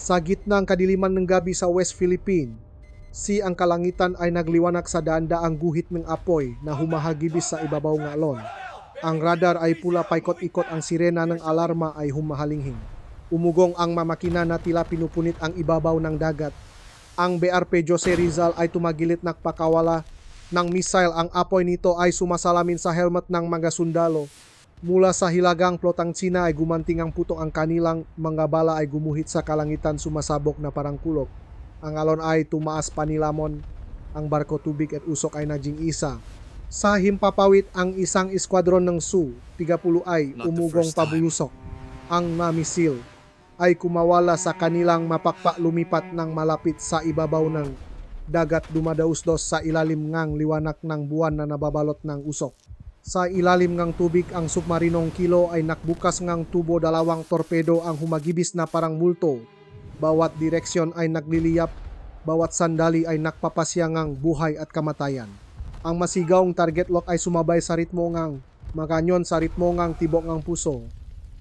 Sa gitnang kadiliman ng gabi sa West Philippine, ang kalangitan ay nagliwanag sa daan-daang guhit ng apoy na humahagibis sa ibabaw ng alon. Ang radar ay pula paikot-ikot, ang sirena ng alarma ay humahalinghing. Umugong ang mamakina na tila pinupunit ang ibabaw ng dagat. Ang BRP Jose Rizal ay tumagilit nagpakawala ng missile. Ang apoy nito ay sumasalamin sa helmet ng mga sundalo. Mula sa hilagang plotang Tsina ay gumanting ang putok, ang kanilang mga bala ay gumuhit sa kalangitan, sumasabog na parang kulog. Ang alon ay tumaas panilamon, ang barko tubig at usok ay naging isa. Sa himpapawid ang isang eskwadron ng Su-30 ay umugong pabulusok. Ang mga misil ay kumawala sa kanilang mapakpa, lumipat ng malapit sa ibabaw ng dagat, dumadausdos sa ilalim ng liwanag ng buwan na nababalot ng usok. Sa ilalim ng tubig ang submarinong Kilo ay nakbukas ng tubo, dalawang torpedo ang humagibis na parang multo. Bawat direksyon ay nagliliyap, bawat sandali ay nakpapasya ng buhay at kamatayan. Ang masigawng target lock ay sumabay sa ritmo ng maganyon, sa ritmo ng tibok ng puso.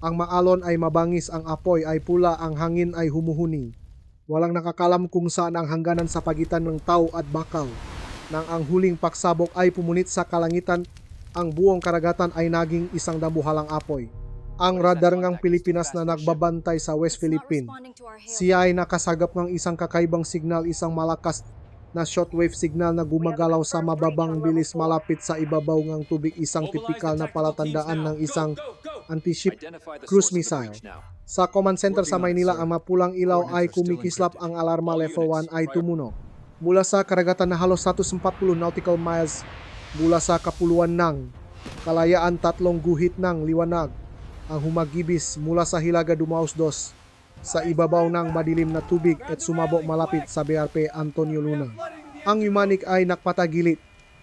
Ang maalon ay mabangis, ang apoy ay pula, ang hangin ay humuhuni. Walang nakakalam kung saan ang hangganan sa pagitan ng tao at bakal. Nang ang huling pagsabog ay pumunit sa kalangitan, ang buong karagatan ay naging isang dambuhalang apoy. Ang radar ng Pilipinas na nagbabantay sa West Philippine, siya ay nakasagap ng isang kakaibang signal, isang malakas na shortwave signal na gumagalaw sa mababang bilis malapit sa ibabaw ng tubig, isang tipikal na palatandaan ng isang anti-ship cruise missile. Sa command center sa Maynila, ang mapulang ilaw ay kumikislap, ang alarma level 1 ay tumunog. Mula sa karagatan na halos 140 nautical miles mula sa kapuluan ng kalayaan, tatlong guhit ng liwanag ang humagibis mula sa hilaga, dumausdos sa ibabaw ng madilim na tubig at sumabog malapit sa BRP Antonio Luna. Ang Yumanic ay nakpatagilit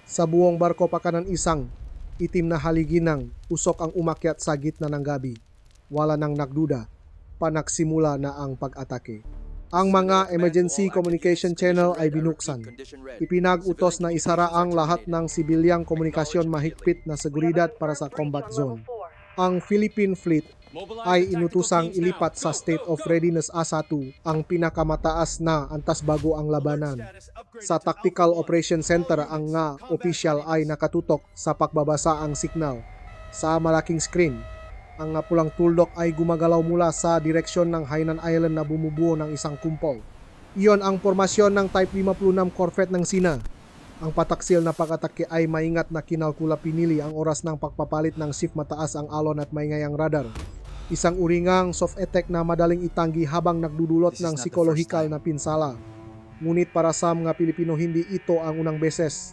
sa buong barko, pakanan isang itim na haligi ng usok ang umakyat sa gitna ng gabi. Wala nang nagduda, panagsimula na ang pag-atake. Ang mga emergency communication channel ay binuksan. Ipinag-utos na isara ang lahat ng sibilyang komunikasyon, mahigpit na seguridad para sa combat zone. Ang Philippine Fleet ay inutusang ilipat sa State of Readiness A1, ang pinakamataas na antas bago ang labanan. Sa Tactical Operation Center, ang nga opisyal ay nakatutok sa pagbabasa ang signal. Sa malaking screen, ang pulang tuldok ay gumagalaw mula sa direksyon ng Hainan Island na bumubuo ng isang kumpol. Iyon ang formasyon ng Type 56 corvette ng Sina. Ang pataksil na pag-atake ay maingat na kinalkula, pinili ang oras ng pagpapalit ng shift, mataas ang alon at maingay ang radar. Isang uringang soft attack na madaling itanggi habang nagdudulot ng psikolohikal na pinsala. Ngunit para sa mga Pilipino, hindi ito ang unang beses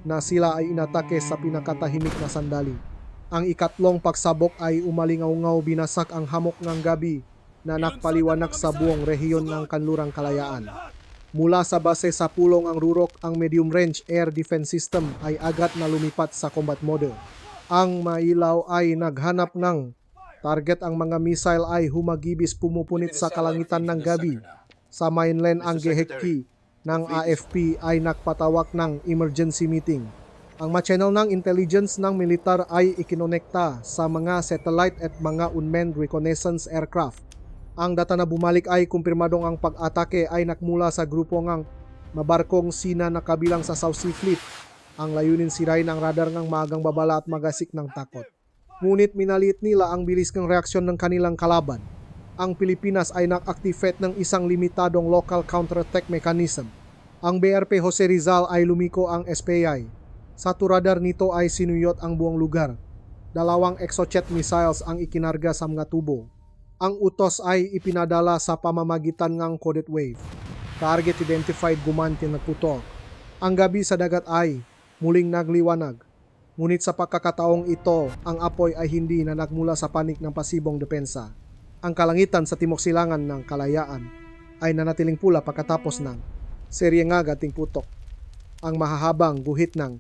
na sila ay inatake sa pinakatahimik na sandali. Ang ikatlong pagsabog ay umalingaw-ngaw, binasak ang hamok ng gabi na nakpaliwanag sa buong rehiyon ng Kanlurang Kalayaan. Mula sa base sa Pulong ang Rurok, ang Medium Range Air Defense System ay agad na lumipat sa combat mode. Ang mailaw ay naghanap ng target, ang mga missile ay humagibis, pumupunit sa kalangitan ng gabi. Sa mainland, ang Gehekki ng AFP ay nagpatawag ng emergency meeting. Ang ma-channel ng intelligence ng militar ay ikinonekta sa mga satellite at mga unmanned reconnaissance aircraft. Ang data na bumalik ay kumpirmadong ang pag-atake ay nakmula sa grupo ng mabarkong Sina na kabilang sa South Sea Fleet. Ang layunin sirain ang radar ng maagang babala at magasik ng takot. Ngunit minaliit nila ang bilis ng reaksyon ng kanilang kalaban. Ang Pilipinas ay nak-activate ng isang limitadong local counterattack mechanism. Ang BRP Jose Rizal ay lumiko ang SPI. Sa radar nito ay sinuyot ang buong lugar. 2 Exocet missiles ang ikinarga sa mga tubo. Ang utos ay ipinadala sa pamamagitan ng coded wave. Target identified, gumanti nagputok. Ang gabi sa dagat ay muling nagliwanag. Ngunit sa pagkakataong ito, ang apoy ay hindi na nagmula sa panik ng pasibong depensa. Ang kalangitan sa timok silangan ng Kalayaan ay nanatiling pula pagkatapos ng serye ng gating putok. Ang mahahabang guhit ng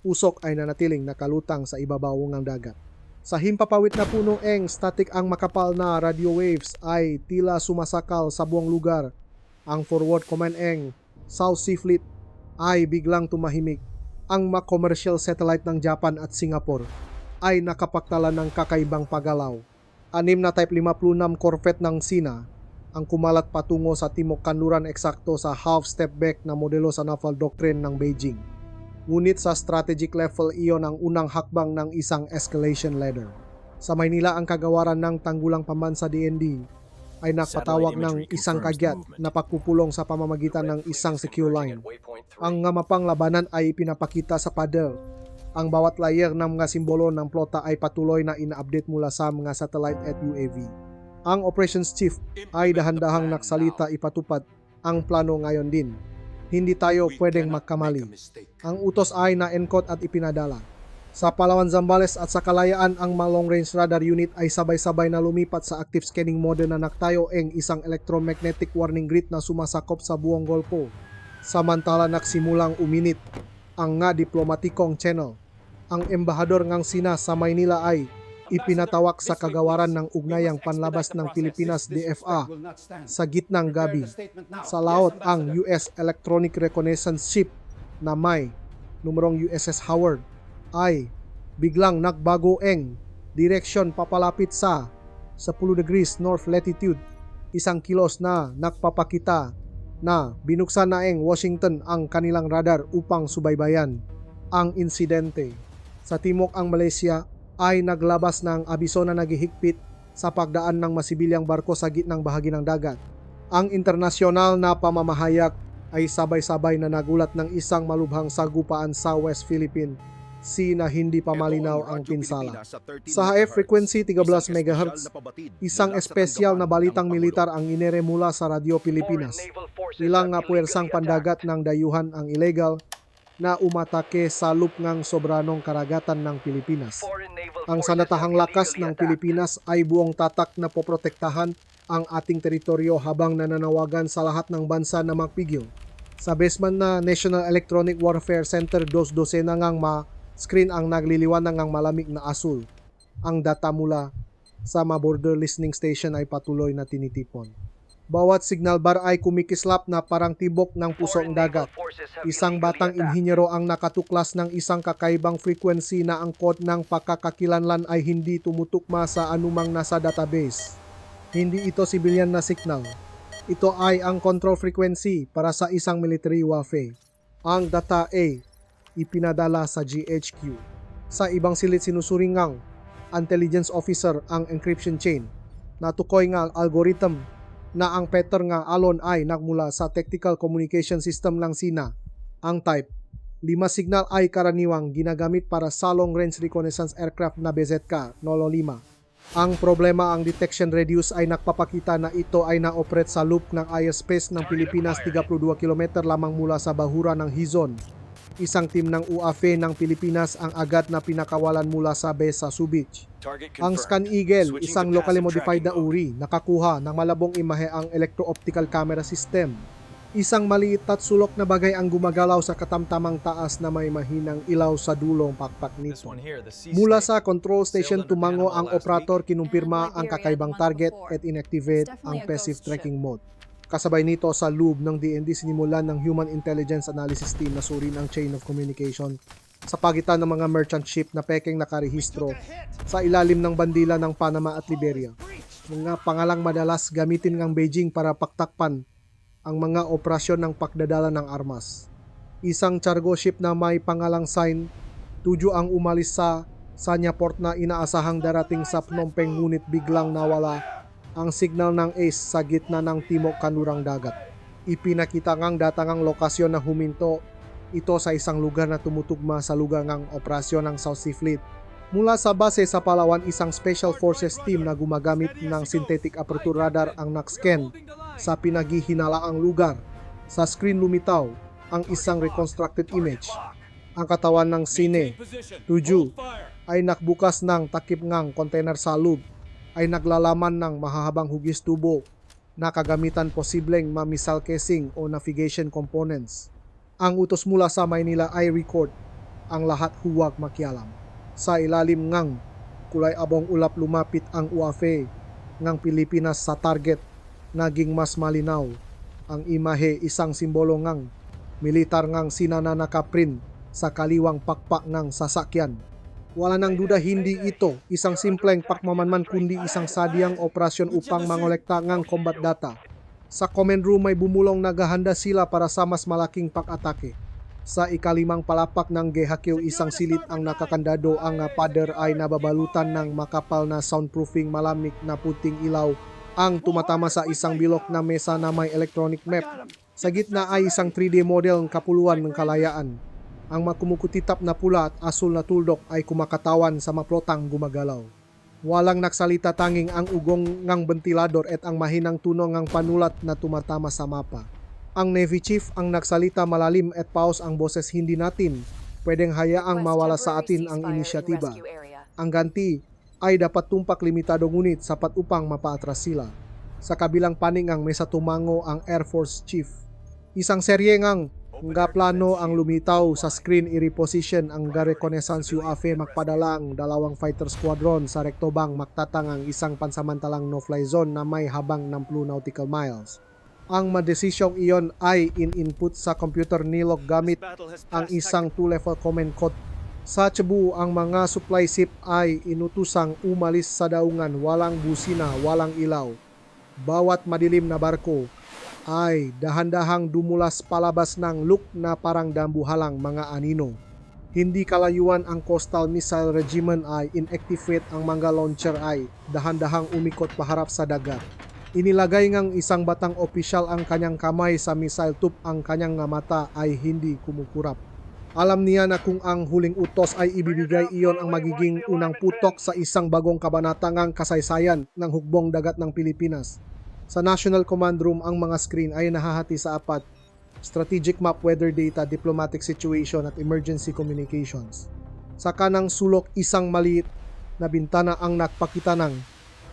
usok ay nanatiling nakalutang sa ibabaw ng dagat. Sa himpapawid na puno static ang makapal na radio waves ay tila sumasakal sa buong lugar. Ang forward command South Sea Fleet ay biglang tumahimik. Ang mga commercial satellite ng Japan at Singapore ay nakapaktala ng kakaibang paggalaw. 6 na Type 56 corvette ng Sina ang kumalat patungo sa timok kanluran eksakto sa half-step back na modelo sa naval doctrine ng Beijing. Ngunit sa strategic level iyon ang unang hakbang ng isang escalation ladder. Sa Maynila ang kagawaran ng tanggulang pambansa DND ay nakpatawag ng isang kagyat na pagpupulong sa pamamagitan ng isang secure line. Ang nga mapang labanan ay pinapakita sa pader. Ang bawat layer ng mga simbolo ng plota ay patuloy na ina-update mula sa mga satellite at UAV. Ang operations chief ay dahan-dahang nagsalita ipatupad ang plano ngayon din. Hindi tayo pwedeng magkamali. Ang utos ay na-encode at ipinadala. Sa Palawan, Zambales at sa Kalayaan, ang mga long-range radar unit ay sabay-sabay na lumipat sa active scanning mode na naktayo ang isang electromagnetic warning grid na sumasakop sa buong Golfo. Samantala nagsimulang uminit ang nga diplomatikong channel. Ang embahador ngang Sina sa Maynila ay ipinatawag sa kagawaran ng ugnayang panlabas ng Pilipinas DFA sa gitnang gabi. Sa laot ang US Electronic Reconnaissance Ship na may numerong USS Howard ay biglang nagbago ang direksyon papalapit sa 10 degrees north latitude, 1 kilos na nagpapakita na binuksan na ang Washington ang kanilang radar upang subaybayan ang insidente. Sa timok ang Malaysia ay naglabas ng abiso na naghihigpit sa pagdaan ng masibilyang barko sa gitnang bahagi ng dagat. Ang internasyonal na pamamahayag ay sabay-sabay na nagulat ng isang malubhang sagupaan sa West Philippine Sea na hindi pa malinaw ang pinsala. Sa HF frequency 13 MHz, isang espesyal na balitang militar ang inere mula sa Radyo Pilipinas. Ilang nga puwersang pandagat ng dayuhan ang illegal na umatake sa lupngang sobranong karagatan ng Pilipinas. Ang sandatahang lakas ng Pilipinas ay buong tatak na poprotektahan ang ating teritoryo habang nananawagan sa lahat ng bansa na magpigil. Sa basement na National Electronic Warfare Center, 2 na ngang screen ang nagliliwanag ng malamig na asul. Ang data mula sa border listening station ay patuloy na tinitipon. Bawat signal bar ay kumikislap na parang tibok ng pusong dagat. Isang batang inhinyero ang nakatuklas ng isang kakaibang frequency na ang code ng pagkakakilanlan ay hindi tumutukma sa anumang nasa database. Hindi ito civilian na signal. Ito ay ang control frequency para sa isang military warfare. Ang data ay ipinadala sa GHQ. Sa ibang silid sinusuring ngang intelligence officer ang encryption chain. Natukoy nga algorithm na ang pattern nga alon ay nagmula sa Tactical Communication System ng Sina. Ang type 5 signal ay karaniwang ginagamit para sa long-range reconnaissance aircraft na BZK-05. Ang problema, ang detection radius ay nagpapakita na ito ay na-operate sa loop ng airspace ng Pilipinas 32 km lamang mula sa bahura ng Hizon. Isang team ng UAV ng Pilipinas ang agad na pinakawalan mula sa base sa Subic. Ang Scan Eagle, isang locally modified na uri, nakakuha ng malabong imahe ang electro-optical camera system. Isang maliit at sulok na bagay ang gumagalaw sa katamtamang taas na may mahinang ilaw sa dulong pakpak nito. Mula sa control station tumango ang operator, kinumpirma ang kakaibang target at inactivate ang passive tracking mode. Kasabay nito sa loob ng DND sinimulan ng Human Intelligence Analysis Team na surin ang chain of communication sa pagitan ng mga merchant ship na pekeng nakarehistro sa ilalim ng bandila ng Panama at Liberia. Mga pangalang madalas gamitin ng Beijing para paktakpan ang mga operasyon ng pagdadala ng armas. Isang cargo ship na may pangalang Sign 7 ang umalis sa Sanya Port na inaasahang darating sa Phnom Penh ngunit biglang nawala ang signal ng ACE sa gitna ng timok kanlurang dagat. Ipinakita ngang data ngang lokasyon na huminto ito sa isang lugar na tumutugma sa lugar ng operasyon ng South Sea Fleet. Mula sa base sa Palawan, isang Special Forces team na gumagamit ng synthetic aperture radar ang nagscan sa pinaghihinalaang lugar. Sa screen lumitaw ang isang reconstructed image. Ang katawan ng Sine 7 ay nakbukas ng takip ngang container sa loob ay naglalaman ng mahahabang hugis tubo na kagamitan posibleng missile casing o navigation components. Ang utos mula sa Maynila ay record ang lahat huwag makialam. Sa ilalim ngang kulay abong ulap lumapit ang UAV ngang Pilipinas sa target, naging mas malinaw ang imahe, isang simbolo ngang militar ngang sinana nakaprint sa kaliwang pakpak ng sasakyan. Wala nang duda hindi ito isang simpleng pakmamanman kundi isang sadyang operasyon upang mangolekta ngang combat data. Sa command room may bumulong naghahanda sila para sa mas malaking pag-atake. Sa ikalimang palapak ng GHQ isang silid ang nakakandado ang pader ay nababalutan ng makapal na soundproofing malamig na puting ilaw ang tumatama sa isang bilog na mesa na may electronic map. Sa gitna ay isang 3D model ng kapuluan ng kalayaan. Ang makumukutitap na pula at asul na tuldok ay kumakatawan sa maplotang gumagalaw. Walang nagsalita tanging ang ugong ngang ventilador at ang mahinang tuno ngang panulat na tumatama sa mapa. Ang Navy Chief ang nagsalita malalim at paus ang boses hindi natin pwedeng hayaang mawala sa atin ang inisyatiba. Ang ganti ay dapat tumpak limitado ngunit sapat upang mapaatras sila. Sa kabilang paning ang mesa tumango ang Air Force Chief. Isang serye ngang nga plano ang lumitaw sa screen i-reposition ang reconnaissance UAV magpadala ang dalawang fighter squadron sa rektobang maktatang ang isang pansamantalang no-fly zone na may habang 60 nautical miles. Ang madesisyong iyon ay in-input sa computer nilog gamit ang isang 2-level command code. Sa Cebu, ang mga supply ship ay inutusang umalis sa daungan walang busina, walang ilaw. Bawat madilim na barko ay dahan-dahang dumulas palabas ng look na parang dambuhalang mga anino. Hindi kalayuan ang Coastal Missile Regiment ay inactivate ang mga launcher ay dahan-dahang umikot paharap sa dagat. Inilagay ngang isang batang opisyal ang kanyang kamay sa missile tube, ang kanyang mata ay hindi kumukurap. Alam niya na kung ang huling utos ay ibibigay iyon ang magiging unang putok sa isang bagong kabanata ngang kasaysayan ng hukbong dagat ng Pilipinas. Sa National Command Room ang mga screen ay nahahati sa 4: strategic map, weather data, diplomatic situation at emergency communications. Sa kanang sulok isang maliit na bintana ang nagpakita ng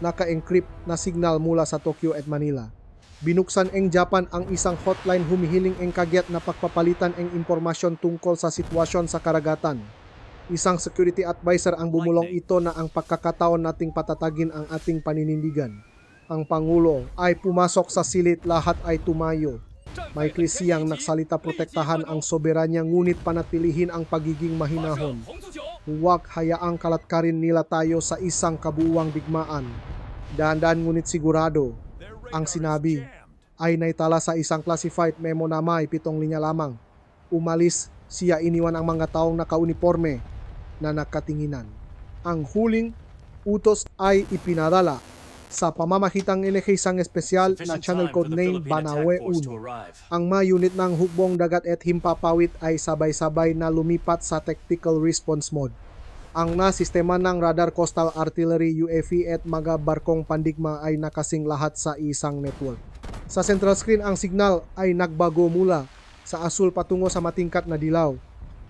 naka-encrypt na signal mula sa Tokyo at Manila. Binuksan ng Japan ang isang hotline humihiling ang kagyat na pagpapalitan ng impormasyon tungkol sa sitwasyon sa karagatan. Isang security advisor ang bumulong ito na ang pagkakataon nating patatagin ang ating paninindigan. Ang Pangulo ay pumasok sa silid, lahat ay tumayo. May siyang nagsalita, protektahan ang soberanya ngunit panatilihin ang pagiging mahinahon. Huwag hayaang kalatkarin nila tayo sa isang kabuuang digmaan. Dahan-dahan ngunit sigurado, ang sinabi ay naitala sa isang classified memo na may 7 linya lamang. Umalis siya, iniwan ang mga taong nakauniforme na nakatinginan. Ang huling utos ay ipinadala sa pamamagitan ng isang espesyal na channel code name Banawe 1. Ang mga unit ng hukbong dagat at himpapawid ay sabay-sabay na lumipat sa tactical response mode. Ang sistema ng radar, coastal artillery, UAV at mga barkong pandigma ay nakasing lahat sa isang network. Sa central screen ang signal ay nagbago mula sa asul patungo sa matingkat na dilaw.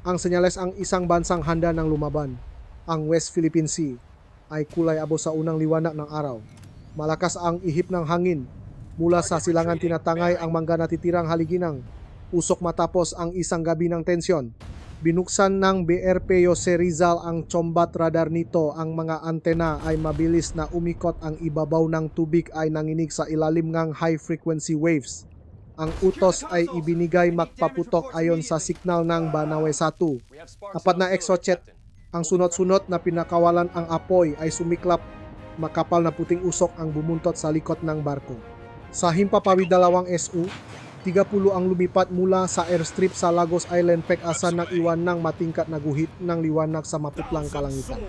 Ang senyales ang isang bansang handa ng lumaban. Ang West Philippine Sea ay kulay abo sa unang liwanag ng araw. Malakas ang ihip ng hangin. Mula sa silangan tinatangay ang mga natitirang haliginang usok matapos ang isang gabi ng tensyon. Binuksan ng BRP Jose Rizal ang combat radar nito. Ang mga antena ay mabilis na umikot. Ang ibabaw ng tubig ay nanginig sa ilalim ng high frequency waves. Ang utos ay ibinigay magpaputok ayon sa signal ng Banawe 1. Apat na exocet ang sunod-sunod na pinakawalan. Ang apoy ay sumiklap. Makapal na puting usok ang bumuntot sa likod ng barko. Sa himpapawid 2 SU, 30 ang lumipat mula sa airstrip sa Lagos Island Pec-asa nang iwan ng matingkat na guhit ng liwanag sa maputlang kalangitan.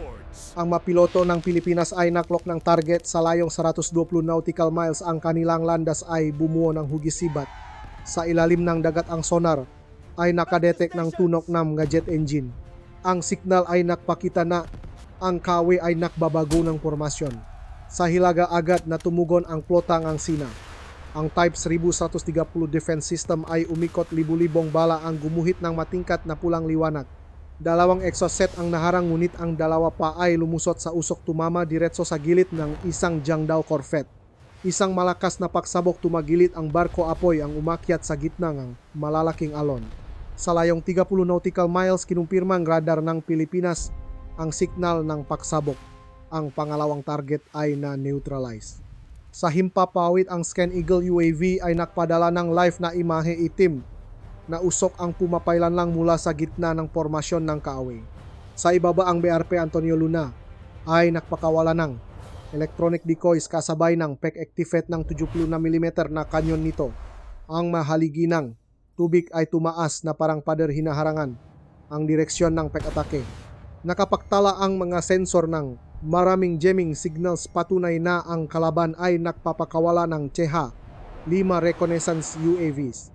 Ang mapiloto ng Pilipinas ay naklok ng target sa layong 120 nautical miles. Ang kanilang landas ay bumuo ng hugis-sibat. Sa ilalim ng dagat ang sonar ay nakadetect ng tunok ng jet engine. Ang signal ay nakpakita na ang kawi ay nakbabago ng formasyon. Sa hilaga agad na tumugon ang plotang ang Sina. Ang Type 1130 defense system ay umikot, libu-libong bala ang gumuhit ng matingkat na pulang liwanag. 2 exocet ang naharang ngunit ang 2 pa ay lumusot sa usok, tumama diretso sa gilid ng isang Jiangdao corvette. Isang malakas na pagsabog tumagilid ang barko, apoy ang umakyat sa gitna ng malalaking alon. Sa layong 30 nautical miles kinumpirmang radar ng Pilipinas ang signal ng pagsabog. Ang pangalawang target ay na-neutralize. Sa himpapawid ang Scan Eagle UAV ay nakpadala ng live na imahe, itim na usok ang pumapailan lang mula sa gitna ng formasyon ng kaaway. Sa ibaba ang BRP Antonio Luna ay nakpakawala ng electronic decoys kasabay ng pag-activate ng 76mm na kanyon nito. Ang mahaligi ng tubig ay tumaas na parang pader hinaharangan ang direksyon ng pag-atake. Nakapaktala ang mga sensor ng maraming jamming signals patunay na ang kalaban ay nakpapakawala ng Cheha 5 reconnaissance UAVs.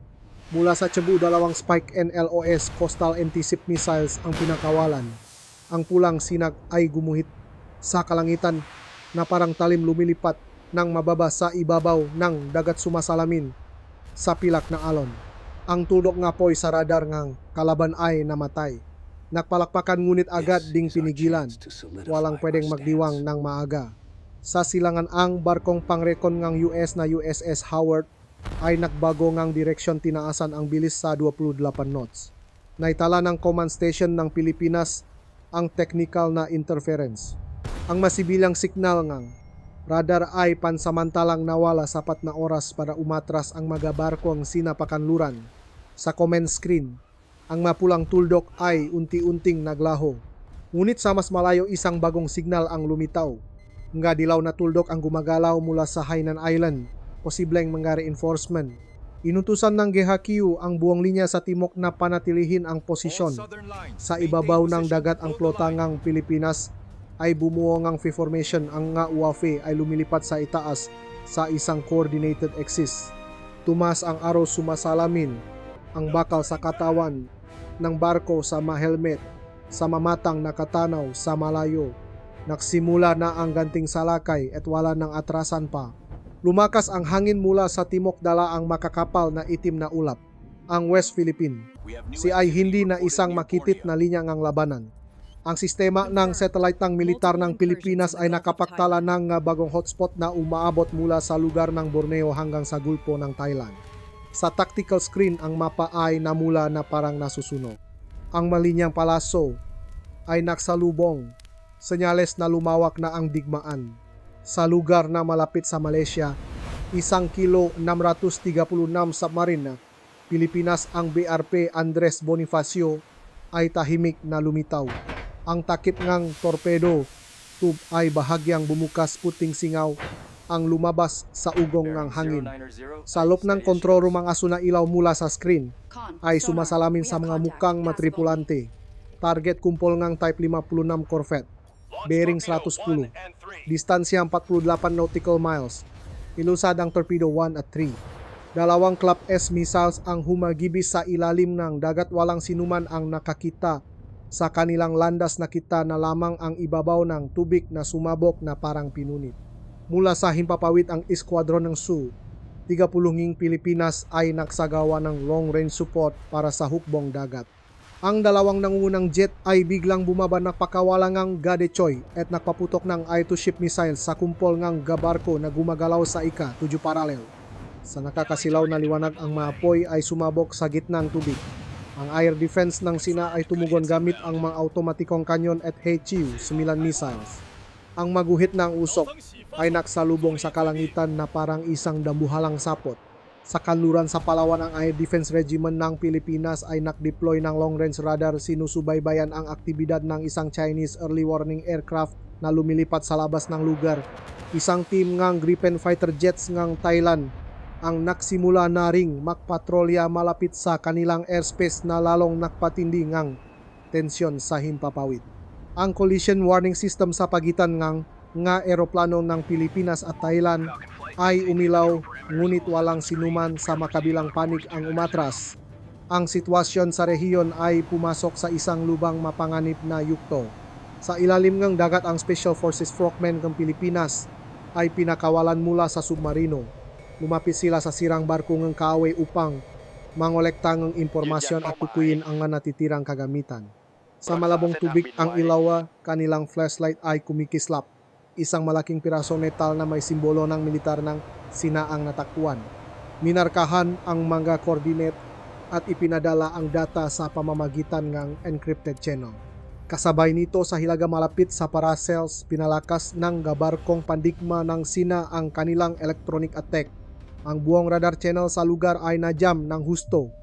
Mula sa Cebu, 2 Spike NLOS coastal anti-ship missiles ang pinakawalan. Ang pulang sinag ay gumuhit sa kalangitan na parang talim lumilipat ng mababa sa ibabaw ng dagat sumasalamin sa pilak na alon. Ang tulok nga po'y sa radar ngang kalaban ay namatay. Nakpalakpakan ngunit agad ding pinigilan. Walang pwedeng magdiwang ng maaga. Sa silangan ang barkong pangrekon ngang US na USS Howard ay nagbago ngang direksyon, tinaasan ang bilis sa 28 knots. Naitala ng command station ng Pilipinas ang technical na interference. Ang masibilang signal ngang radar ay pansamantalang nawala sapat na oras para umatras ang mga barkong sinapakanluran. Sa command screen, ang mapulang tuldok ay unti-unting naglaho. Ngunit sa mas malayo isang bagong signal ang lumitaw. Nga dilaw na tuldok ang gumagalaw mula sa Hainan Island, posibleng mga reinforcement. Inutusan ng GHQ ang buong linya sa timok na panatilihin ang posisyon. Sa ibabaw ng dagat ang flotangang Pilipinas ay bumuo ngang formation. Ang nga UAV ay lumilipat sa itaas sa isang coordinated axis. Tumas ang araw sumasalamin ang bakal sa katawan ng barko sa mahelmet, sa mamatang nakatanaw sa malayo. Nagsimula na ang ganting salakay at wala nang atrasan pa. Lumakas ang hangin mula sa timok, dala ang makakapal na itim na ulap. Ang West Philippine ay hindi na isang makitit na linya ngang labanan. Ang sistema ng satellite ng militar ng Pilipinas ay nakapaktala ng bagong hotspot na umaabot mula sa lugar ng Borneo hanggang sa Gulpo ng Thailand. Sa tactical screen ang mapa ay namula na parang nasusunog. Ang malinyang palaso ay naksalubong, senyales na lumawak na ang digmaan. Sa lugar na malapit sa Malaysia, 1 kilo 636 submarine na Pilipinas ang BRP Andres Bonifacio ay tahimik na lumitaw. Ang takip ngang torpedo tube ay bahagyang bumukas, puting singaw ang lumabas sa ugong ng hangin. Sa loob ng kontrol room, ang aso na ilaw mula sa screen ay sumasalamin sa mga mukang matripulante. Target kumpol ngang Type 56 Corvette, bearing 110, distansya 48 nautical miles. Ilusad ang torpedo 1 at 3. 2 Club S missiles ang humagibis sa ilalim ng dagat. Walang sinuman ang nakakita sa kanilang landas, nakita na lamang ang ibabaw ng tubig na sumabog na parang pinunit. Mula sa himpapawid ang eskwadron ng Su-30 Pilipinas ay nagsagawa ng long-range support para sa hukbong dagat. Ang 2 nangungunang jet ay biglang bumaba, napakawalang ngang Gadechoy at nakpaputok ng eye-to-ship missile sa kumpol ngang gabarko na gumagalaw sa ika-7 parallel. Sa nakakasilaw na liwanag, ang mga apoy ay sumabog sa gitnang tubig. Ang air defense ng Sina ay tumugon gamit ang mga automatikong kanyon at HU-9 missiles. Ang maguhit ng usok ay naksalubong sa kalangitan na parang isang dambuhalang sapot. Sa kanluran sa Palawan, ang Air Defense Regiment ng Pilipinas ay nakdeploy ng long-range radar. Sinusubaybayan ang aktibidad ng isang Chinese early warning aircraft na lumilipat sa labas ng lugar. Isang team ngang Gripen fighter jets ngang Thailand ang naksimula na ring makpatrolya malapit sa kanilang airspace na lalong nakpatindi ngang tensyon sa himpapawid. Ang collision warning system sa pagitan nga eroplano ng Pilipinas at Thailand ay umilaw, ngunit walang sinuman sa makabilang panig ang umatras. Ang sitwasyon sa rehiyon ay pumasok sa isang lubang mapanganib na yugto. Sa ilalim ng dagat, ang Special Forces Frogmen ng Pilipinas ay pinakawalan mula sa submarino. Lumapit sila sa sirang barko ng kaaway upang mangolekta ng impormasyon at tukuyin ang natitirang kagamitan. Sa malabong tubig ang ilawa, kanilang flashlight ay kumikislap. Isang malaking pirasong metal na may simbolo ng militar ng Sina ang natakbuhan. Minarkahan ang mga coordinate at ipinadala ang data sa pamamagitan ng encrypted channel. Kasabay nito, sa hilaga malapit sa Paracels, pinalakas ng gabarkong pandigma ng Sina ang kanilang electronic attack. Ang buong radar channel sa lugar ay najam ng husto.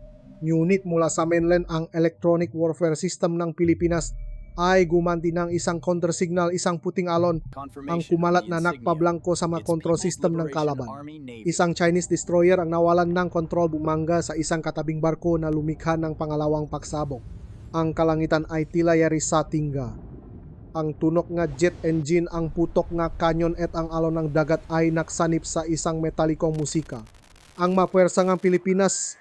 Ngunit mula sa mainland, ang electronic warfare system ng Pilipinas ay gumanti ng isang counter signal, isang puting alon ang kumalat na nakpablangko sa mga control system ng kalaban. Isang Chinese destroyer ang nawalan ng kontrol bumangga sa isang katabing barko na lumikha ng pangalawang pagsabog. Ang kalangitan ay tila yari sa tingga. Ang tunok nga jet engine, ang putok nga kanyon at ang alon ng dagat ay naksanip sa isang metalikong musika. Ang mapuwersa ng Pilipinas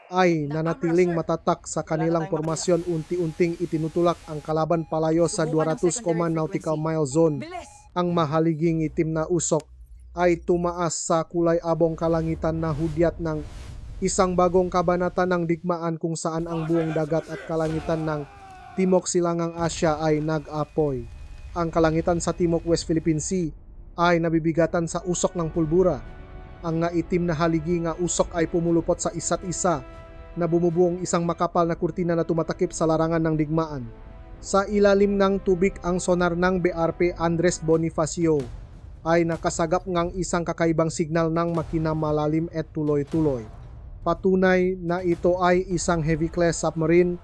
ay nanatiling matatak sa kanilang formasyon, unti-unting itinutulak ang kalaban palayo sa 200 nautical mile zone. Ang mahaliging itim na usok ay tumaas sa kulay abong kalangitan na hudyat ng isang bagong kabanata ng digmaan kung saan ang buong dagat at kalangitan ng Timok Silangang Asya ay nag-apoy. Ang kalangitan sa Timok West Philippine Sea ay nabibigatan sa usok ng pulbura. Ang nga itim na haligi nga usok ay pumulupot sa isa't isa na bumubuong isang makapal na kurtina na tumatakip sa larangan ng digmaan. Sa ilalim ng tubig, ang sonar ng BRP Andres Bonifacio ay nakasagap ngang isang kakaibang signal ng makina malalim at tuloy-tuloy. Patunay na ito ay isang heavy class submarine,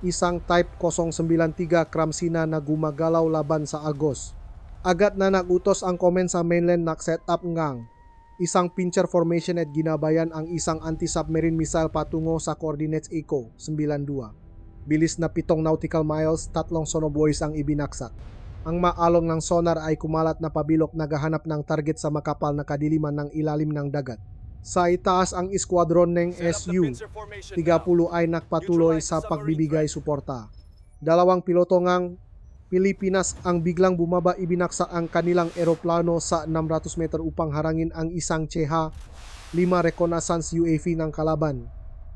isang type 093 Kramsina na gumagalaw laban sa Agos. Agad na nagutos ang command sa mainland na set up ngang isang pincher formation at ginabayan ang isang anti-submarine missile patungo sa coordinates ECO 92. Bilis na 7 nautical miles, 3 sonobuoys ang ibinaksak. Ang maalong ng sonar ay kumalat na pabilok, naghahanap ng target sa makapal na kadiliman ng ilalim ng dagat. Sa itaas, ang esquadron ng Su-30 ay nakpatuloy sa pagbibigay suporta. Dalawang piloto ngang Pilipinas ang biglang bumaba, ibinaksak ang kanilang eroplano sa 600 meter upang harangin ang isang Cheha-5 reconnaissance UAV ng kalaban.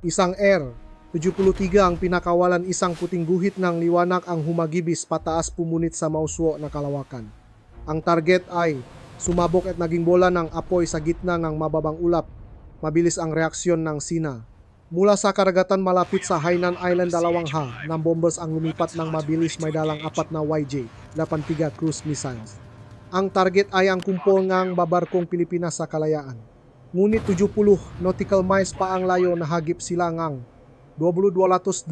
Isang R-73 ang pinakawalan, isang puting guhit ng liwanag ang humagibis pataas pumunit sa mauswo na kalawakan. Ang target ay sumabog at naging bola ng apoy sa gitna ng mababang ulap. Mabilis ang reaksyon ng Sina. Mula sa karagatan malapit sa Hainan Island, 2 ng bombers ang lumipat ng mabilis, may dalang 4 na YJ-83 cruise missiles. Ang target ay ang kumpol ngang babarkong Pilipinas sa Kalayaan. Ngunit 70 nautical miles pa ang layo, nahagip sila ngang 288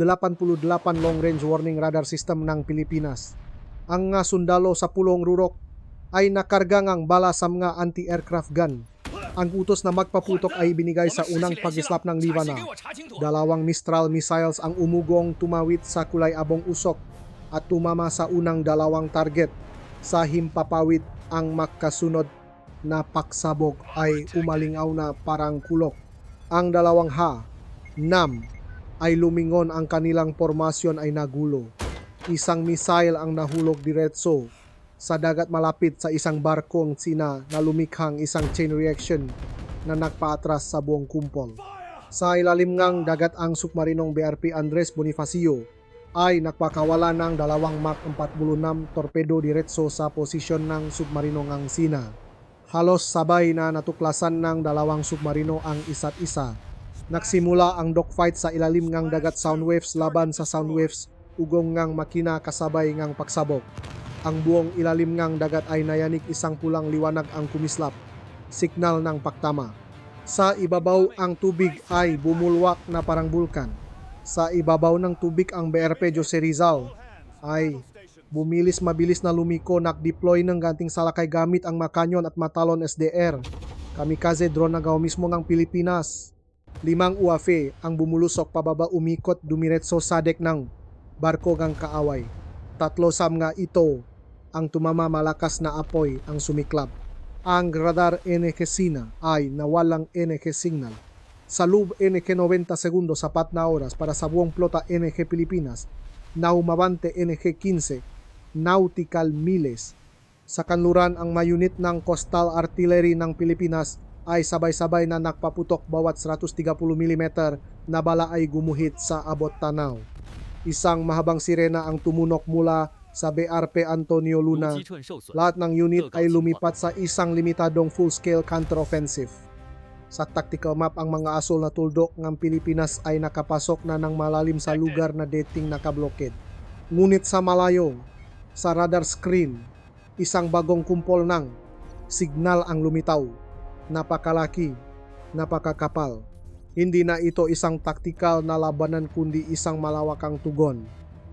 long range warning radar system ng Pilipinas. Ang nga sundalo sa pulong rurok ay nakarga ngang bala sa mga anti-aircraft gun. Ang utos na magpaputok ay binigay sa unang pag-islap ng Livana. 2 Mistral missiles ang umugong tumawid sa kulay abong usok at tumama sa unang 2 target. Sa himpapawid, ang magkasunod na paksabog ay umalingaw na parang kulok. Ang 2 Nam ay lumingon, ang kanilang formasyon ay nagulo. Isang missile ang nahulog diretso sa dagat malapit sa isang barkong Sina na lumikhang isang chain reaction na nagpaatras sa buong kumpol. Sa ilalim ngang dagat, ang submarinong BRP Andres Bonifacio ay nagpakawala ng 2 Mach 46 torpedo diretso sa posisyon ng submarino ngang Sina. Halos sabay na natuklasan ng 2 submarino ang isa't isa. Nagsimula ang dogfight sa ilalim ngang dagat, soundwaves laban sa soundwaves, ugong ngang makina kasabay ngang pagsabog. Ang buong ilalim ngang dagat ay nayanig, isang pulang liwanag ang kumislap, signal ng pagtama. Sa ibabaw, ang tubig ay bumulwak na parang bulkan. Sa ibabaw ng tubig, ang BRP Jose Rizal ay mabilis na lumiko, nag-deploy ng ganting salakay gamit ang Makanyon at Matalon SDR. Kamikaze drone na gawa mismo ng Pilipinas. 5 UAV ang bumulusok pababa, umikot dumiretso sa dek ng barko ngang kaaway. 3 nga ito ang tumama, malakas na apoy ang sumiklab. Ang radar NG Sina ay nawalang NG signal. Sa loob NG 90 segundos, sapat na oras para sa buong flota NG Pilipinas na umabante NG 15 nautical miles. Sa kanluran, ang mga unit ng Coastal Artillery ng Pilipinas ay sabay-sabay na nakpaputok, bawat 130 mm na bala ay gumuhit sa abot tanaw. Isang mahabang sirena ang tumunok mula sa BRP Antonio Luna. Lahat ng unit ay lumipat sa isang limitadong full-scale counter-offensive. Sa tactical map, ang mga asol na tuldok ng Pilipinas ay nakapasok na ng malalim sa lugar na dating nakabloked. Ngunit sa malayo, sa radar screen, isang bagong kumpol ng signal ang lumitaw. Napakalaki, napakakapal. Hindi na ito isang taktikal na labanan kundi isang malawakang tugon.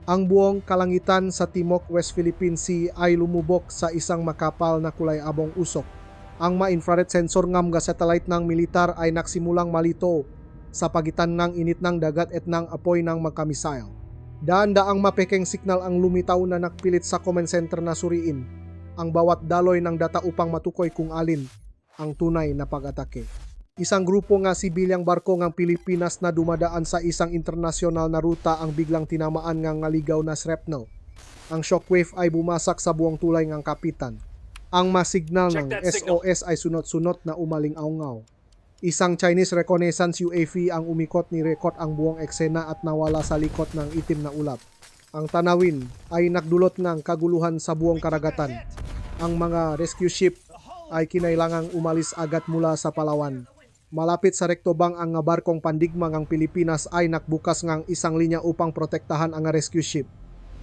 Ang buong kalangitan sa Timok West Philippine Sea ay lumubok sa isang makapal na kulay abong usok. Ang ma-infrared sensor ngam nga satellite ng militar ay nagsimulang malito sa pagitan ng init ng dagat at ng apoy ng magkamisail. Daan-daang mapekeng signal ang lumitaw na nakpilit sa command center na suriin ang bawat daloy ng data upang matukoy kung alin ang tunay na pag-atake. Isang grupo nga sibilyang barko ng Pilipinas na dumadaan sa isang internasyonal na ruta ang biglang tinamaan ng ngaligaw na shrapnel. Ang shockwave ay bumasak sa buong tulay ng kapitan. Ang masignal ng SOS ay sunod-sunod na umaling-aungaw. Isang Chinese reconnaissance UAV ang umikot ni rekord ang buong eksena at nawala sa likod ng itim na ulap. Ang tanawin ay nagdulot ng kaguluhan sa buong karagatan. Ang mga rescue ship ay kinailangang umalis agad mula sa Palawan. Malapit sa rektobang ang barkong pandigma ng Pilipinas ay nakbukas ng isang linya upang protektahan ang rescue ship.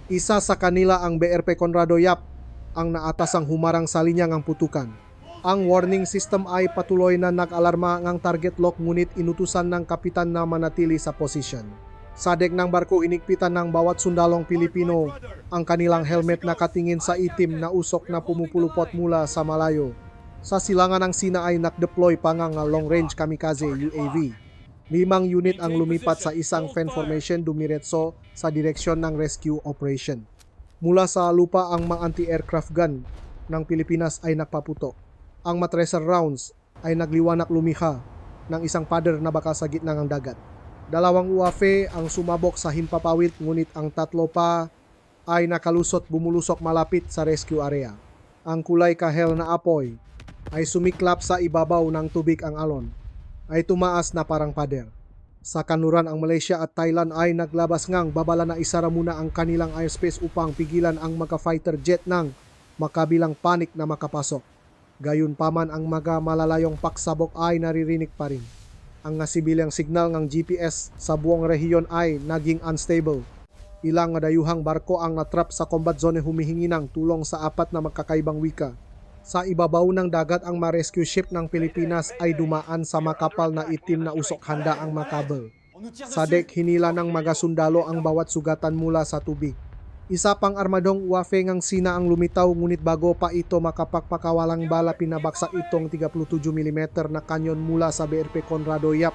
Isa sa kanila ang BRP Conrado Yap ang naatasang humarang sa linya ng putukan. Ang warning system ay patuloy na nag-alarma ng target lock ngunit inutusan ng kapitan na manatili sa posisyon. Sa dek ng barko inigpitan ng bawat sundalong Pilipino ang kanilang helmet na katingin sa itim na usok na pumupulupot mula sa malayo. Sa silangan ng Sina ay nakdeploy pa ng long-range kamikaze UAV. 5 unit ang lumipat sa isang fan formation dumiretso sa direksyon ng rescue operation. Mula sa lupa ang mga anti-aircraft gun ng Pilipinas ay nagpaputok. Ang matracer rounds ay nagliwanak lumiha ng isang pader na baka sa gitna ng dagat. 2 UAV ang sumabok sa himpapawid ngunit ang 3 pa ay nakalusot bumulusok malapit sa rescue area. Ang kulay kahel na apoy ay sumiklap sa ibabaw ng tubig ang alon, ay tumaas na parang pader. Sa kanluran ang Malaysia at Thailand ay naglabas ngang babala na isara muna ang kanilang airspace upang pigilan ang mga fighter jet ng makabilang panik na makapasok. Gayunpaman ang mga malalayong paksabok ay naririnig pa rin. Ang sibilyang signal ng GPS sa buong rehiyon ay naging unstable. Ilang dayuhang barko ang natrap sa combat zone humihingi ng tulong sa 4 na magkakaibang wika. Sa ibabaw ng dagat ang ma-rescue ship ng Pilipinas ay dumaan sa makapal na itim na usok handa ang makabel. Sa dek hinila ng mga sundalo ang bawat sugatan mula sa tubig. Isa pang armadong UAV ng Sina ang lumitaw ngunit bago pa ito makapagpakawalang bala pinabaksak itong 37mm na kanyon mula sa BRP Conrado Yap.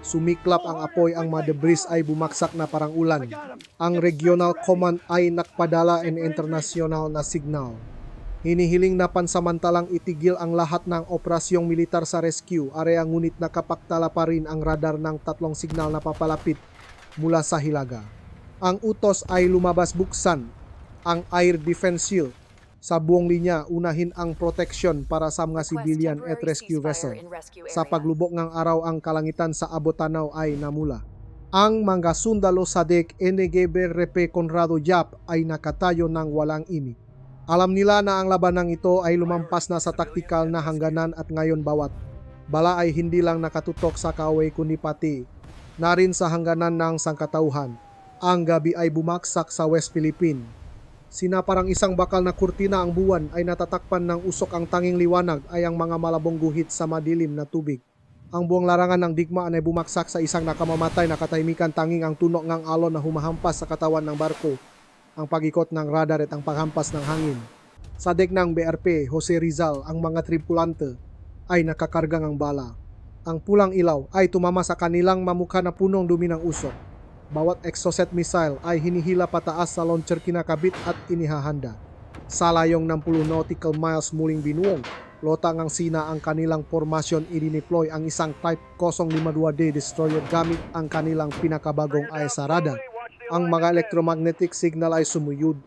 Sumiklap ang apoy ang mga debris ay bumaksak na parang ulan. Ang Regional Command ay nakpadala ng internasyonal na signal. Hinihiling na pansamantalang itigil ang lahat ng operasyong militar sa rescue area ngunit nakapaktala pa rin ang radar ng 3 signal na papalapit mula sa hilaga. Ang utos ay lumabas buksan ang air defense shield sa buong linya unahin ang protection para sa mga civilian at rescue vessel. Sa paglubok ng araw ang kalangitan sa Abotanaw ay namula. Ang mga sundalo sa dek NGBRP Conrado Yap ay nakatayo ng walang imik. Alam nila na ang labanang ito ay lumampas na sa taktikal na hangganan at ngayon bawat bala ay hindi lang nakatutok sa kaway kundi pati na rin sa hangganan ng sangkatauhan. Ang gabi ay bumaksak sa West Philippine. Sinaparang isang bakal na kurtina ang buwan ay natatakpan ng usok ang tanging liwanag ay ang mga malabong guhit sa madilim na tubig. Ang buong larangan ng digmaan ay bumaksak sa isang nakamamatay na katahimikan tanging ang tunok ng alon na humahampas sa katawan ng barko. Ang pag-ikot ng radar at ang paghampas ng hangin. Sa dek ng BRP Jose Rizal, ang mga tripulante ay nakakarga ng bala. Ang pulang ilaw ay tumama sa kanilang mamukha na punong dumi ng usok. Bawat exocet missile ay hinihila pataas sa launcher kinakabit at inihahanda. Sa layong 60 nautical miles muling binuong, lota ng Sina ang kanilang formasyon idineploy ang isang Type Kosong 52D destroyer gamit ang kanilang pinakabagong ISR radar. Ang mga electromagnetic signal ay sumuyod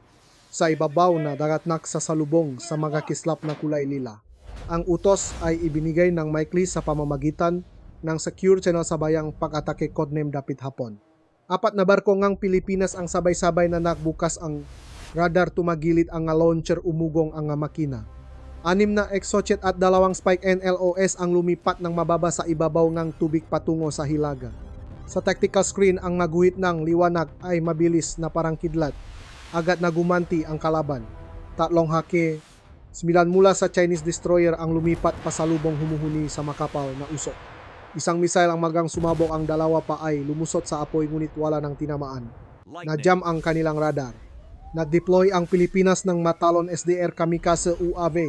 sa ibabaw na dagatnak sa salubong sa mga kislap na kulay lila. Ang utos ay ibinigay ng maikli sa pamamagitan ng secure channel sa bayang pag-atake codename Dapit Hapon. 4 na barko ngang Pilipinas ang sabay-sabay na nagbukas ang radar tumagilid ang launcher umugong ang makina. 6 na Exocet at 2 Spike NLOS ang lumipat ng mababa sa ibabaw ng tubig patungo sa hilaga. Sa tactical screen ang naguhit ng liwanag ay mabilis na parang kidlat. Agad na gumanti ang kalaban. 3 hake, 9 mula sa Chinese destroyer ang lumipat pasalubong humuhuni sa makapal na usok. Isang missile ang magang sumabog ang 2 pa ay lumusot sa apoy ngunit wala ng tinamaan. Na-jam ang kanilang radar. Na-deploy ang Pilipinas ng Matalon SDR Kamikaze UAV.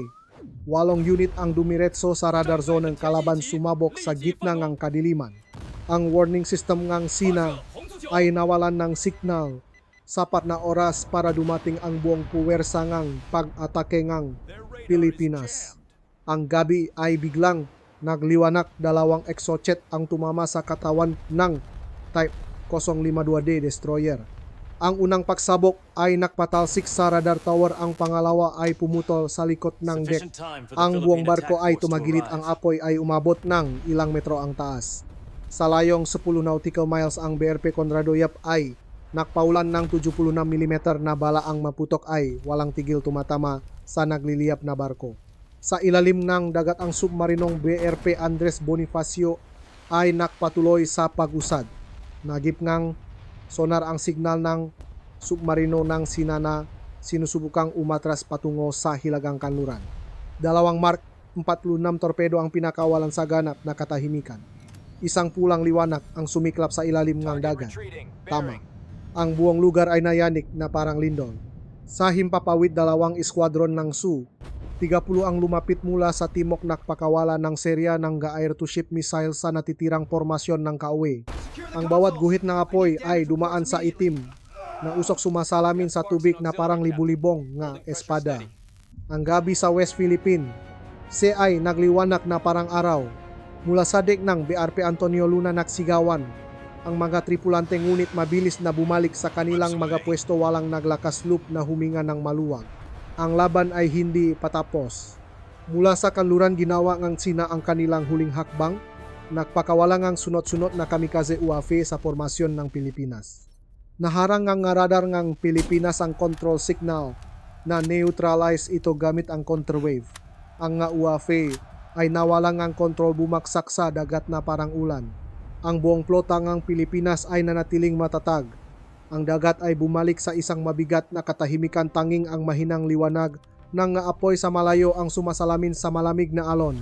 8 unit ang dumiretso sa radar zone ng kalaban sumabok sa gitna ng kadiliman. Ang warning system ng Sina ay nawalan ng signal. Sapat na oras para dumating ang buong puwersa ng pag-atake ng Pilipinas. Ang gabi ay biglang nagliwanak, 2 exocet ang tumama sa katawan ng Type 052D destroyer. Ang unang pagsabok ay nakpatalsik sa radar tower, ang pangalawa ay pumutol sa likod ng deck. Ang buong barko ay tumagilit, ang apoy ay umabot ng ilang metro ang taas. Sa layong 10 nautical miles ang BRP Conrado Yap ay nakpaulan ng 76 mm na bala, ang maputok ay walang tigil tumatama sa nagliliyap na barko. Sa ilalim ng dagat ang submarinong BRP Andres Bonifacio ay nakpatuloy sa pag-usad. Nagip ngang sonar ang signal ng submarino ng Sina na sinusubukang umatras patungo sa hilagang kanluran. 2 Mark 46 torpedo ang pinakawalan sa ganap na katahimikan. Isang pulang liwanag ang sumiklap sa ilalim ng dagat. Tama. Ang buong lugar ay nayanik na parang lindol. Sa himpapawid 2 eskwadron ng Su, 30 ang lumapit mula sa timok, nakpakawala ng serya ng air-to-ship missile sa natitirang formasyon ng KOA. Ang bawat guhit ng apoy ay dumaan sa itim na usok, sumasalamin sa tubig na parang libu-libong nga espada. Ang gabi sa West Philippine Sea ay nagliwanak na parang araw. Mula sa deck ng BRP Antonio Luna nagsigawan ang mga tripulante, ngunit mabilis na bumalik sa kanilang mga pwesto, walang naglakas loob na huminga ng maluwag. Ang laban ay hindi patapos. Mula sa kanluran ginawa ng Sina ang kanilang huling hakbang. Nagpakawala ng sunod-sunod na kamikaze UAV sa formasyon ng Pilipinas. Naharang ng radar ng Pilipinas ang control signal na neutralize ito gamit ang counterwave. Ang UAV ay nawalan ng control, bumaksak sa dagat na parang ulan. Ang buong flota ng Pilipinas ay nanatiling matatag. Ang dagat ay bumalik sa isang mabigat na katahimikan, tanging ang mahinang liwanag ng apoy sa malayo ang sumasalamin sa malamig na alon.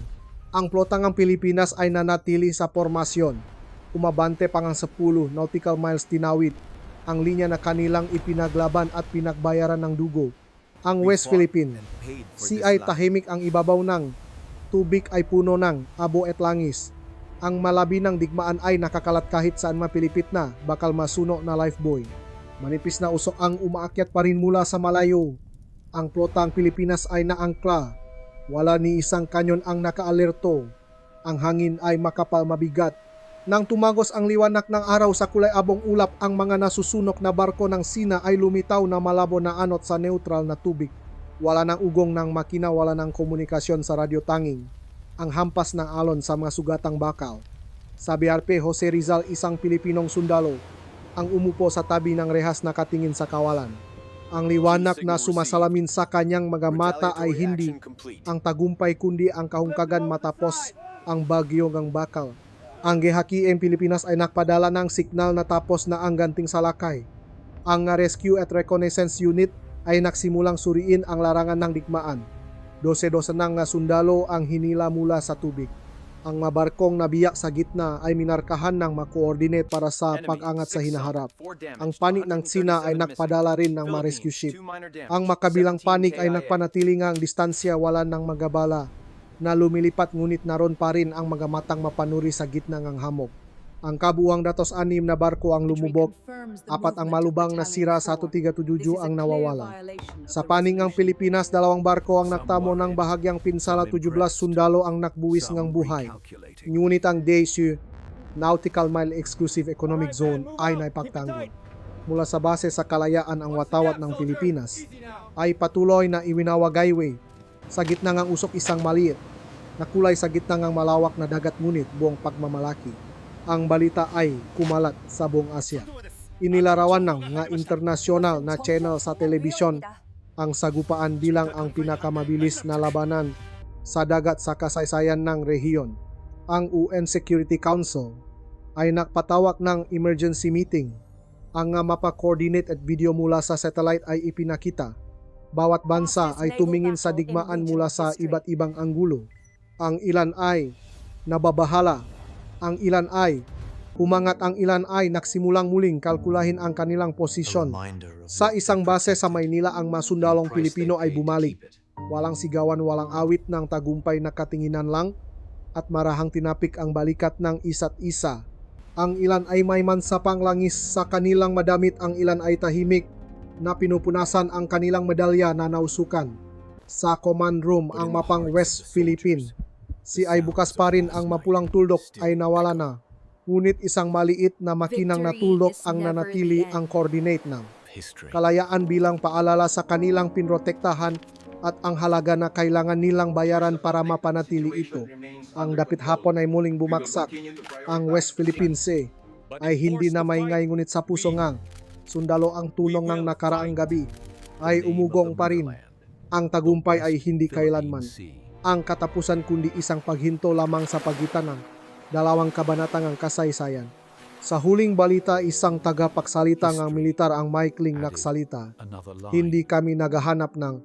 Ang flota ng Pilipinas ay nanatili sa formasyon. Umabante pang 10 nautical miles tinawid ang linya na kanilang ipinaglaban at pinagbayaran ng dugo. Ang West Philippine Sea ay tahimik, ang ibabaw ng tubig ay puno ng abo at langis. Ang malabi ng digmaan ay nakakalat, kahit saan mapilipit na bakal masuno na lifebuoy. Manipis na usok ang umaakyat pa rin mula sa malayo. Ang flotang Pilipinas ay naangkla. Wala ni isang kanyon ang nakaalerto. Ang hangin ay makapal, mabigat. Nang tumagos ang liwanag ng araw sa kulay abong ulap, ang mga nasusunok na barko ng Sina ay lumitaw na malabo na anot sa neutral na tubig. Wala nang ugong ng makina, wala nang komunikasyon sa radyo, tanging ang hampas ng alon sa mga sugatang bakal. Sa BRP Jose Rizal, isang Pilipinong sundalo ang umupo sa tabi ng rehas, nakatingin sa kawalan. Ang liwanag na sumasalamin sa kanyang mga mata ay hindi ang tagumpay kundi ang kahungkagan matapos ang bagyo ng bakal. Ang GHQM Pilipinas ay nakpadala ng signal na tapos na ang ganting salakay. Ang Rescue at Reconnaissance Unit ay nagsimulang suriin ang larangan ng digmaan. 12 ng sundalo ang hinila mula sa tubig. Ang mabarkong nabiyak sa gitna ay minarkahan ng ma-coordinate para sa pag-angat sa hinaharap. Ang panik ng Sina ay nakpadala rin ng mga rescue ship. Ang makabilang panik ay nagpanatili ng distansya, wala ng magabala na lumilipat, ngunit naroon pa rin ang mga matang mapanuri sa gitna ng hamog. Ang kabuuang datos 6 na barko ang lumubog, 4 ang malubang nasira, 137 ang nawawala. Sa panig ng Pilipinas, 2 barko ang naktamo ng bahagyang pinsala, 17 sundalo ang nakbuwis ng buhay. Ngunit ang DSU Nautical Mile Exclusive Economic Zone ay naipagtanggol. Mula sa base sa kalayaan ang watawat ng Pilipinas ay patuloy na iwinawagayway sa gitna ng usok, isang maliit na kulay sa gitna ng malawak na dagat, ngunit buong pagmamalaki. Ang balita ay kumalat sa buong Asya. Inilarawan ng nga internasyonal na channel sa telebisyon ang sagupaan bilang ang pinakamabilis na labanan sa dagat sa kasaysayan ng rehiyon. Ang UN Security Council ay nagpatawag ng emergency meeting. Ang mapa-coordinate at video mula sa satellite ay ipinakita. Bawat bansa ay tumingin sa digmaan mula sa iba't ibang anggulo. Ang ilan ay nababahala, ang ilan ay Umangat ang ilan ay nagsimulang muling kalkulahin ang kanilang posisyon. Sa isang base sa Maynila, ang masundalong Pilipino ay bumalik. Walang sigawan, walang awit ng tagumpay na katinginan lang, at marahang tinapik ang balikat ng isa't isa. Ang ilan ay may mansapang langis sa kanilang madamit, ang ilan ay tahimik na pinupunasan ang kanilang medalya na nausukan. Sa command room, ang mapang West Philippine ay bukas pa rin, ang mapulang tuldok ay nawala na. Ngunit isang maliit na makinang natuldok ang nanatili, ang coordinate ng kalayaan bilang paalala sa kanilang pinrotektahan at ang halaga na kailangan nilang bayaran para mapanatili ito. Ang dapit hapon ay muling bumagsak. Ang West Philippine Sea ay hindi na maingay, ngunit sa puso ngang sundalo ang tulong ng nakaraang gabi ay umugong pa rin. Ang tagumpay ay hindi kailanman ang katapusan, kundi isang paghinto lamang sa pagitan ng dalawang kabanatang kasaysayan. Sa huling balita, isang tagapagsalita ng militar ang maikling nagsalita. Hindi kami naghahanap ng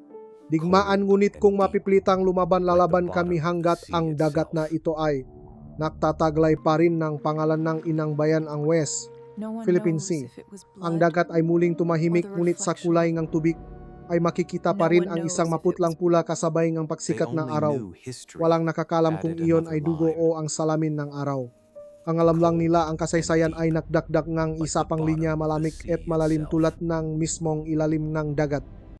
digmaan, ngunit kung mapipilitang lumaban, lalaban kami hanggat ang dagat na ito ay nagtataglay pa rin ng pangalan ng inang bayan, ang West Philippine Sea. Ang dagat ay muling tumahimik, ngunit sa kulay ng tubig ay makikita pa rin ang isang maputlang pula kasabay ng pagsikat ng araw. Walang nakakalam kung iyon ay dugo o ang salamin ng araw. Ang alam lang nila, ang kasaysayan ay nagdakdak ng isa pang linya, malamig at malalim tulad ng mismong ilalim ng dagat.